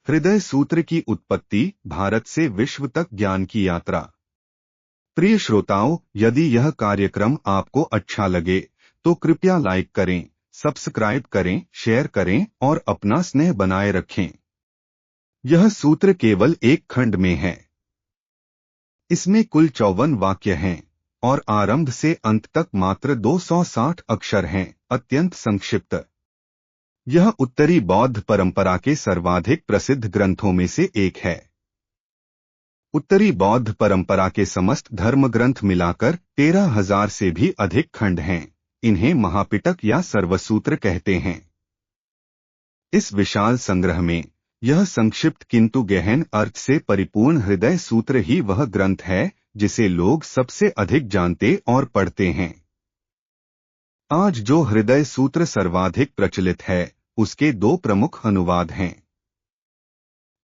हृदय सूत्र की उत्पत्ति, भारत से विश्व तक ज्ञान की यात्रा। प्रिय श्रोताओं, यदि यह कार्यक्रम आपको अच्छा लगे तो कृपया लाइक करें, सब्सक्राइब करें, शेयर करें और अपना स्नेह बनाए रखें। यह सूत्र केवल एक खंड में है। इसमें कुल 54 वाक्य हैं और आरंभ से अंत तक मात्र 260 अक्षर हैं, अत्यंत संक्षिप्त। यह उत्तरी बौद्ध परंपरा के सर्वाधिक प्रसिद्ध ग्रंथों में से एक है। उत्तरी बौद्ध परंपरा के समस्त धर्म ग्रंथ मिलाकर 13,000 से भी अधिक खंड हैं। इन्हें महापिटक या सर्वसूत्र कहते हैं। इस विशाल संग्रह में यह संक्षिप्त किंतु गहन अर्थ से परिपूर्ण हृदय सूत्र ही वह ग्रंथ है जिसे लोग सबसे अधिक जानते और पढ़ते हैं। आज जो हृदय सूत्र सर्वाधिक प्रचलित है, उसके दो प्रमुख अनुवाद हैं।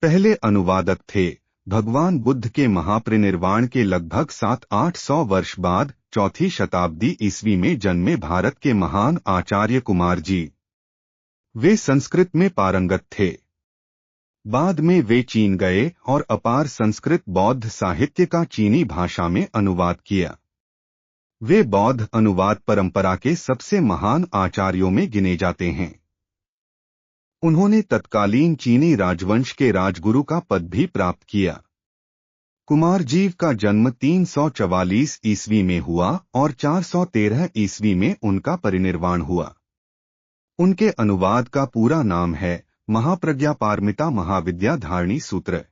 पहले अनुवादक थे भगवान बुद्ध के महापरिनिर्वाण के लगभग 700-800 वर्ष बाद 4वीं शताब्दी ईस्वी में जन्मे भारत के महान आचार्य कुमार जी। वे संस्कृत में पारंगत थे। बाद में वे चीन गए और अपार संस्कृत बौद्ध साहित्य का चीनी भाषा में अनुवाद किया। वे बौद्ध अनुवाद परंपरा के सबसे महान आचार्यों में गिने जाते हैं। उन्होंने तत्कालीन चीनी राजवंश के राजगुरु का पद भी प्राप्त किया। कुमारजीव का जन्म 344 ईस्वी में हुआ और 413 ईस्वी में उनका परिनिर्वाण हुआ। उनके अनुवाद का पूरा नाम है महाप्रज्ञापारमिता महाविद्या धारणी सूत्र।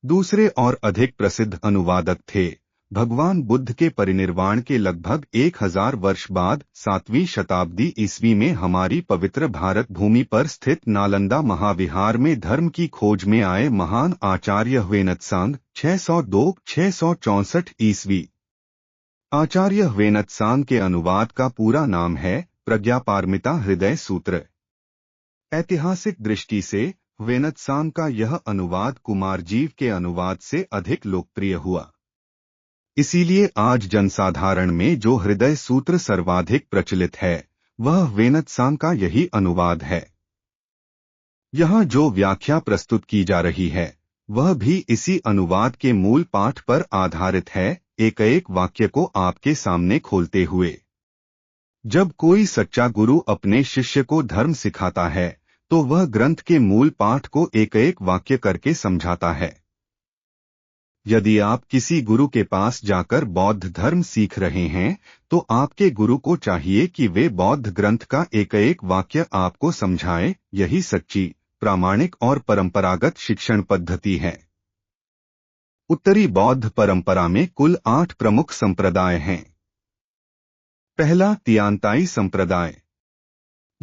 दूसरे और अधिक प्रसिद्ध अनुवादक थे भगवान बुद्ध के परिनिर्वाण के लगभग 1000 वर्ष बाद 7वीं शताब्दी ईस्वी में हमारी पवित्र भारत भूमि पर स्थित नालंदा महाविहार में धर्म की खोज में आए महान आचार्य ह्वेनत्सांग 602-664 ईस्वी। आचार्य ह्वेनत्सांग के अनुवाद का पूरा नाम है प्रज्ञापारमिता हृदय सूत्र। ऐतिहासिक दृष्टि से ह्वेनत्सांग का यह अनुवाद कुमारजीव के अनुवाद से अधिक लोकप्रिय हुआ। इसीलिए आज जनसाधारण में जो हृदय सूत्र सर्वाधिक प्रचलित है, वह ह्वेनत्सांग का यही अनुवाद है। यहाँ जो व्याख्या प्रस्तुत की जा रही है, वह भी इसी अनुवाद के मूल पाठ पर आधारित है, एक-एक वाक्य को आपके सामने खोलते हुए। जब कोई सच्चा गुरु अपने शिष्य को धर्म सिखाता है, तो वह ग्रंथ के मूल पाठ को एक-एक वाक्य करके समझाता है। यदि आप किसी गुरु के पास जाकर बौद्ध धर्म सीख रहे हैं, तो आपके गुरु को चाहिए कि वे बौद्ध ग्रंथ का एक-एक वाक्य आपको समझाएं। यही सच्ची, प्रामाणिक और परंपरागत शिक्षण पद्धति है। उत्तरी बौद्ध परंपरा में कुल 8 प्रमुख संप्रदाय हैं। पहला, तियानताई संप्रदाय।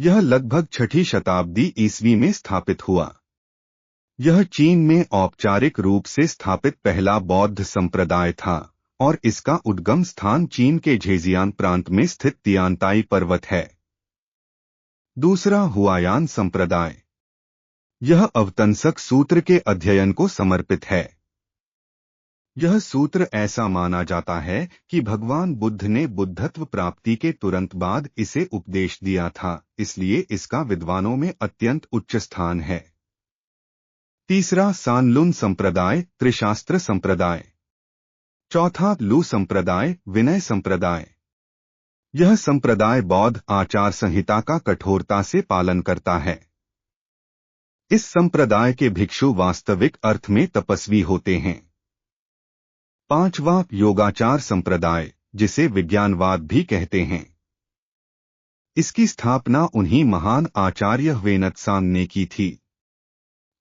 यह लगभग 6वीं शताब्दी ईस्वी में स्थापित हुआ। यह चीन में औपचारिक रूप से स्थापित पहला बौद्ध संप्रदाय था और इसका उद्गम स्थान चीन के झेजियान प्रांत में स्थित तियानताई पर्वत है। दूसरा, हुआयान संप्रदाय। यह अवतंसक सूत्र के अध्ययन को समर्पित है। यह सूत्र ऐसा माना जाता है कि भगवान बुद्ध ने बुद्धत्व प्राप्ति के तुरंत बाद इसे उपदेश दिया था, इसलिए इसका विद्वानों में अत्यंत उच्च स्थान है। तीसरा, सानलुन संप्रदाय, त्रिशास्त्र संप्रदाय। चौथा, लू संप्रदाय, विनय संप्रदाय। यह संप्रदाय बौद्ध आचार संहिता का कठोरता से पालन करता है। इस संप्रदाय के भिक्षु वास्तविक अर्थ में तपस्वी होते हैं। पांचवा, योगाचार संप्रदाय, जिसे विज्ञानवाद भी कहते हैं। इसकी स्थापना उन्हीं महान आचार्य ह्वेनत्सांग ने की थी।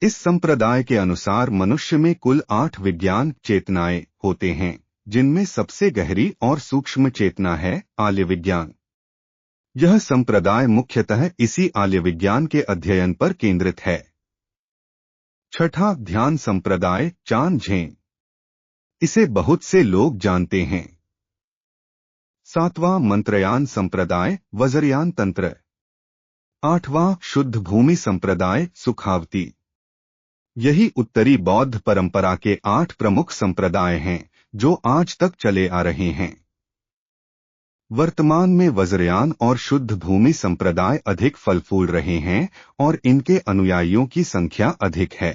इस संप्रदाय के अनुसार मनुष्य में कुल 8 विज्ञान चेतनाएं होते हैं, जिनमें सबसे गहरी और सूक्ष्म चेतना है आर्य विज्ञान। यह संप्रदाय मुख्यतः इसी आर्य विज्ञान के अध्ययन पर केंद्रित है। छठा, ध्यान संप्रदाय, चान झेन। इसे बहुत से लोग जानते हैं। सातवां, मंत्रयान संप्रदाय, वज्रयान तंत्र। आठवां, शुद्ध भूमि संप्रदाय, सुखावती। यही उत्तरी बौद्ध परंपरा के 8 प्रमुख संप्रदाय हैं, जो आज तक चले आ रहे हैं। वर्तमान में वज्रयान और शुद्ध भूमि संप्रदाय अधिक फल फूल रहे हैं और इनके अनुयायियों की संख्या अधिक है।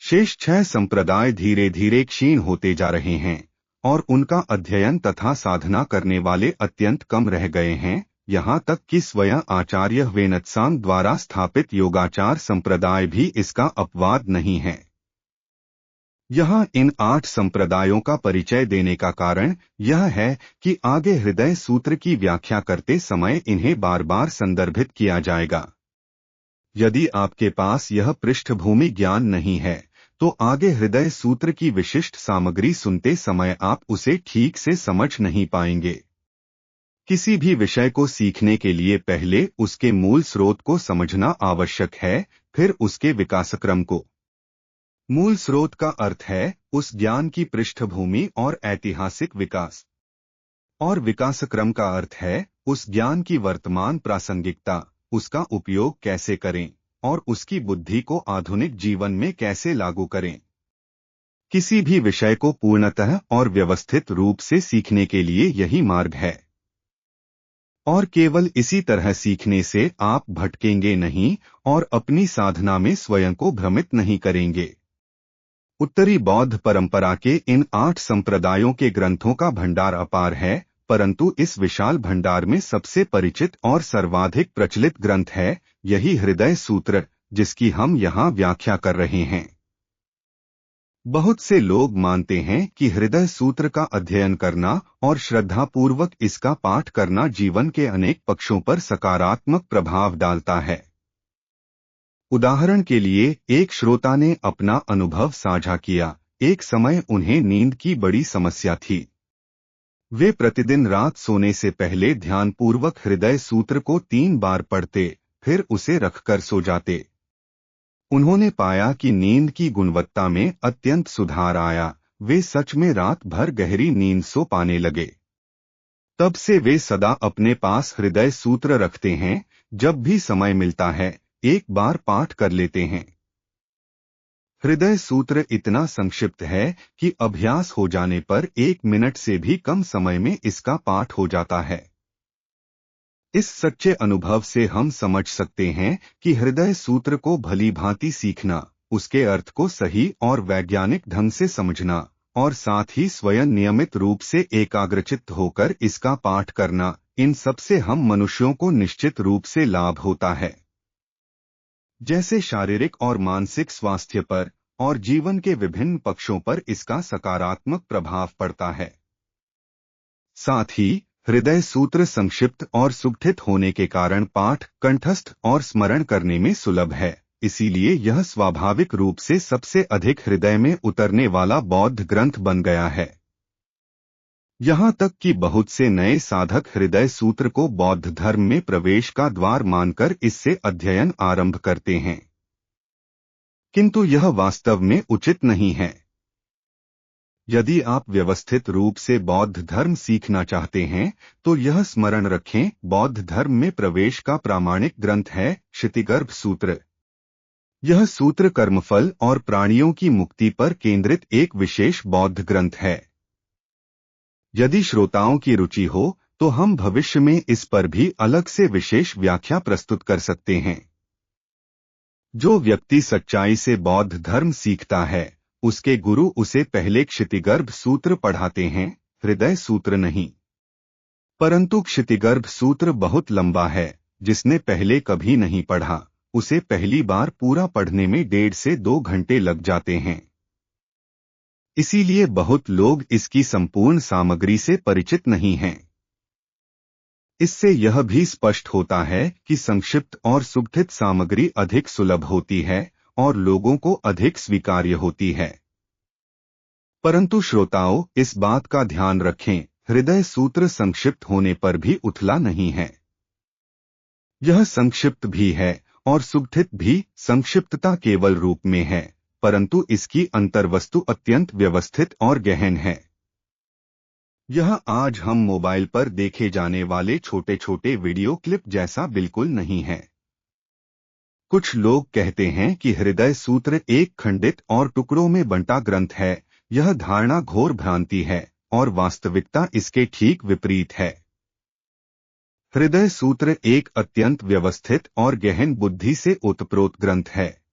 शेष 6 संप्रदाय धीरे धीरे क्षीण होते जा रहे हैं और उनका अध्ययन तथा साधना करने वाले अत्यंत कम रह गए हैं, यहाँ तक कि स्वयं आचार्य वेनत्सांग द्वारा स्थापित योगाचार संप्रदाय भी इसका अपवाद नहीं है। यहाँ इन 8 संप्रदायों का परिचय देने का कारण यह है कि आगे हृदय सूत्र की व्याख्या करते समय इन्हें बार बार संदर्भित किया जाएगा। यदि आपके पास यह पृष्ठभूमि ज्ञान नहीं है तो आगे हृदय सूत्र की विशिष्ट सामग्री सुनते समय आप उसे ठीक से समझ नहीं पाएंगे। किसी भी विषय को सीखने के लिए पहले उसके मूल स्रोत को समझना आवश्यक है, फिर उसके विकासक्रम को। मूल स्रोत का अर्थ है उस ज्ञान की पृष्ठभूमि और ऐतिहासिक विकास, और विकासक्रम का अर्थ है उस ज्ञान की वर्तमान प्रासंगिकता, उसका उपयोग कैसे करें और उसकी बुद्धि को आधुनिक जीवन में कैसे लागू करें। किसी भी विषय को पूर्णतः और व्यवस्थित रूप से सीखने के लिए यही मार्ग है, और केवल इसी तरह सीखने से आप भटकेंगे नहीं और अपनी साधना में स्वयं को भ्रमित नहीं करेंगे। उत्तरी बौद्ध परंपरा के इन 8 संप्रदायों के ग्रंथों का भंडार अपार है, परंतु इस विशाल भंडार में सबसे परिचित और सर्वाधिक प्रचलित ग्रंथ है यही हृदय सूत्र, जिसकी हम यहाँ व्याख्या कर रहे हैं। बहुत से लोग मानते हैं कि हृदय सूत्र का अध्ययन करना और श्रद्धापूर्वक इसका पाठ करना जीवन के अनेक पक्षों पर सकारात्मक प्रभाव डालता है। उदाहरण के लिए एक श्रोता ने अपना अनुभव साझा किया। एक समय उन्हें नींद की बड़ी समस्या थी। वे प्रतिदिन रात सोने से पहले ध्यानपूर्वक हृदय सूत्र को 3 बार पढ़ते, फिर उसे रखकर सो जाते। उन्होंने पाया कि नींद की गुणवत्ता में अत्यंत सुधार आया। वे सच में रात भर गहरी नींद सो पाने लगे। तब से वे सदा अपने पास हृदय सूत्र रखते हैं, जब भी समय मिलता है एक बार पाठ कर लेते हैं। हृदय सूत्र इतना संक्षिप्त है कि अभ्यास हो जाने पर 1 मिनट से भी कम समय में इसका पाठ हो जाता है। इस सच्चे अनुभव से हम समझ सकते हैं कि हृदय सूत्र को भली भांति सीखना, उसके अर्थ को सही और वैज्ञानिक ढंग से समझना और साथ ही स्वयं नियमित रूप से एकाग्रचित्त होकर इसका पाठ करना, इन सब से हम मनुष्यों को निश्चित रूप से लाभ होता है। जैसे शारीरिक और मानसिक स्वास्थ्य पर और जीवन के विभिन्न पक्षों पर इसका सकारात्मक प्रभाव पड़ता है। साथ ही हृदय सूत्र संक्षिप्त और सुगठित होने के कारण पाठ, कंठस्थ और स्मरण करने में सुलभ है, इसीलिए यह स्वाभाविक रूप से सबसे अधिक हृदय में उतरने वाला बौद्ध ग्रंथ बन गया है। यहाँ तक कि बहुत से नए साधक हृदय सूत्र को बौद्ध धर्म में प्रवेश का द्वार मानकर इससे अध्ययन आरंभ करते हैं, किंतु यह वास्तव में उचित नहीं है। यदि आप व्यवस्थित रूप से बौद्ध धर्म सीखना चाहते हैं तो यह स्मरण रखें, बौद्ध धर्म में प्रवेश का प्रामाणिक ग्रंथ है क्षितिगर्भ सूत्र। यह सूत्र कर्मफल और प्राणियों की मुक्ति पर केंद्रित एक विशेष बौद्ध ग्रंथ है। यदि श्रोताओं की रुचि हो तो हम भविष्य में इस पर भी अलग से विशेष व्याख्या प्रस्तुत कर सकते हैं। जो व्यक्ति सच्चाई से बौद्ध धर्म सीखता है उसके गुरु उसे पहले क्षितिगर्भ सूत्र पढ़ाते हैं, हृदय सूत्र नहीं। परंतु क्षितिगर्भ सूत्र बहुत लंबा है, जिसने पहले कभी नहीं पढ़ा उसे पहली बार पूरा पढ़ने में 1.5 से 2 घंटे लग जाते हैं। इसीलिए बहुत लोग इसकी संपूर्ण सामग्री से परिचित नहीं हैं। इससे यह भी स्पष्ट होता है कि संक्षिप्त और सुगठित सामग्री अधिक सुलभ होती है और लोगों को अधिक स्वीकार्य होती है। परंतु श्रोताओं, इस बात का ध्यान रखें, हृदय सूत्र संक्षिप्त होने पर भी उथला नहीं है। यह संक्षिप्त भी है और सुगठित भी। संक्षिप्तता केवल रूप में है, परंतु इसकी अंतर्वस्तु अत्यंत व्यवस्थित और गहन है। यह आज हम मोबाइल पर देखे जाने वाले छोटे छोटे वीडियो क्लिप जैसा बिल्कुल नहीं है। कुछ लोग कहते हैं कि हृदय सूत्र एक खंडित और टुकड़ों में बंटा ग्रंथ है। यह धारणा घोर भ्रांति है। और वास्तविकता इसके ठीक विपरीत है। हृदय सूत्र एक अत्यंत व्यवस्थित और गहन बुद्धि से ओतप्रोत ग्रंथ है।